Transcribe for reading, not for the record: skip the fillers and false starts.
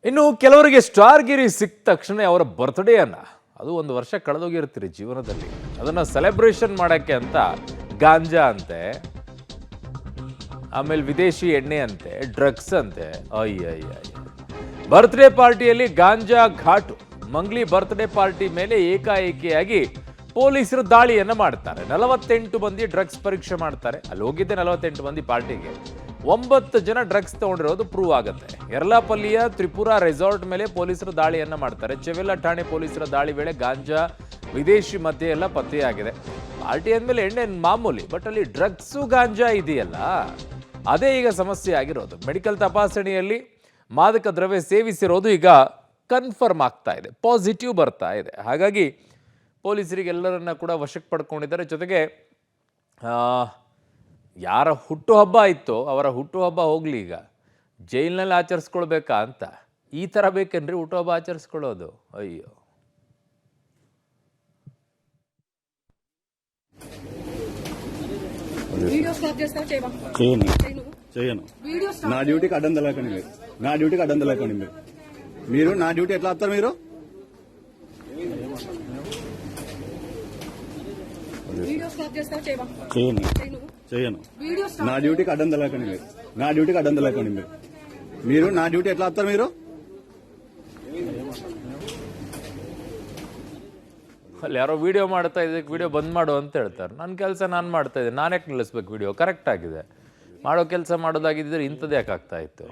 ಇನ್ನು ಕೆಲವರಿಗೆ ಸ್ಟಾರ್ ಗಿರಿ ಸಿಕ್ಕ ತಕ್ಷಣ ಅವರ ಬರ್ತ್ಡೇಯನ್ನು ಅದು ಒಂದು ವರ್ಷ ಕಳೆದೋಗಿರ್ತೀರಿ ಜೀವನದಲ್ಲಿ ಅದನ್ನು ಸೆಲೆಬ್ರೇಷನ್ ಮಾಡೋಕ್ಕೆ ಅಂತ ಗಾಂಜಾ ಅಂತೆ, ಆಮೇಲೆ ವಿದೇಶಿ ಎಣ್ಣೆ ಅಂತೆ, ಡ್ರಗ್ಸ್ ಅಂತೆ. ಅಯ್ಯಯ್ಯ, ಬರ್ತ್ಡೇ ಪಾರ್ಟಿಯಲ್ಲಿ ಗಾಂಜಾ ಘಾಟು. ಮಂಗ್ಲಿ ಬರ್ತ್ಡೇ ಪಾರ್ಟಿ ಮೇಲೆ ಏಕಾಏಕಿಯಾಗಿ ಪೊಲೀಸರು ದಾಳಿಯನ್ನ ಮಾಡ್ತಾರೆ. 48 ಮಂದಿ ಡ್ರಗ್ಸ್ ಪರೀಕ್ಷೆ ಮಾಡ್ತಾರೆ. ಅಲ್ಲಿ ಹೋಗಿದ್ದೆ 48 ಮಂದಿ ಪಾರ್ಟಿಗೆ. 9 ಜನ ಡ್ರಗ್ಸ್ ತಗೊಂಡಿರೋದು ಪ್ರೂವ್ ಆಗುತ್ತೆ. ಯರ್ಲಾಪಲ್ಲಿಯ ತ್ರಿಪುರಾ ರೆಸಾರ್ಟ್ ಮೇಲೆ ಪೊಲೀಸರು ದಾಳಿಯನ್ನ ಮಾಡ್ತಾರೆ. ಚೆವೆಲ್ಲ ಠಾಣೆ ಪೊಲೀಸರ ದಾಳಿ ವೇಳೆ ಗಾಂಜಾ, ವಿದೇಶಿ ಮದ್ಯ ಎಲ್ಲ ಪತ್ತೆಯಾಗಿದೆ. ಪಾರ್ಟಿ ಅಂದಮೇಲೆ ಎಣ್ಣೆ ಮಾಮೂಲಿ, ಬಟ್ ಅಲ್ಲಿ ಡ್ರಗ್ಸು ಗಾಂಜಾ ಇದೆಯಲ್ಲ, ಅದೇ ಈಗ ಸಮಸ್ಯೆ ಆಗಿರೋದು. ಮೆಡಿಕಲ್ ತಪಾಸಣೆಯಲ್ಲಿ ಮಾದಕ ದ್ರವ್ಯ ಸೇವಿಸಿರೋದು ಈಗ ಕನ್ಫರ್ಮ್ ಆಗ್ತಾ ಇದೆ, ಪಾಸಿಟಿವ್ ಬರ್ತಾ ಇದೆ. ಹಾಗಾಗಿ ಪೊಲೀಸರಿಗೆಲ್ಲರನ್ನ ಕೂಡ ವಶಕ್ಕೆ ಪಡ್ಕೊಂಡಿದ್ದಾರೆ. ಜೊತೆಗೆ ಯಾರ ಹುಟ್ಟುಹಬ್ಬ ಇತ್ತೋ ಅವರ ಹುಟ್ಟುಹಬ್ಬ ಹೋಗ್ಲಿ, ಈಗ ಜೈಲಿನಲ್ಲಿ ಆಚರಿಸ್ಕೊಳ್ಬೇಕಾ ಅಂತ. ಈ ಥರ ಬೇಕೇನ್ರಿ ಹುಟ್ಟುಹಬ್ಬ ಆಚರಿಸ್ಕೊಳ್ಳೋದು? ಅಯ್ಯೋ, చేయను. నా డ్యూటీకి అడ్డం తెలకండి మీరు. నా డ్యూటీకి అడ్డం తెలకండి మీరు. నా డ్యూటీ ఎట్లా వస్తారు మీరు? చేయను. నా డ్యూటీకి అడ్డం తెలకండి మీరు. నా డ్యూటీకి అడ్డం తెలకండి మీరు. నా డ్యూటీ ఎట్లా వస్తారు మీరు? ಅಲ್ಲಿ ಯಾರೋ ವಿಡಿಯೋ ಮಾಡ್ತಾ ಇದಕ್ಕೆ ವಿಡಿಯೋ ಬಂದ್ ಮಾಡು ಅಂತ ಹೇಳ್ತಾರೆ. ನನ್ನ ಕೆಲಸ ನಾನು ಮಾಡ್ತಾ ಇದ್ದೆ, ನಾನ್ಯಾಕೆ ನಿಲ್ಲಿಸ್ಬೇಕು? ವಿಡಿಯೋ ಕರೆಕ್ಟ್ ಆಗಿದೆ. ಮಾಡೋ ಕೆಲಸ ಮಾಡೋದಾಗಿದ್ದರೆ ಇಂಥದ್ದು ಯಾಕೆ ಆಗ್ತಾ ಇತ್ತು?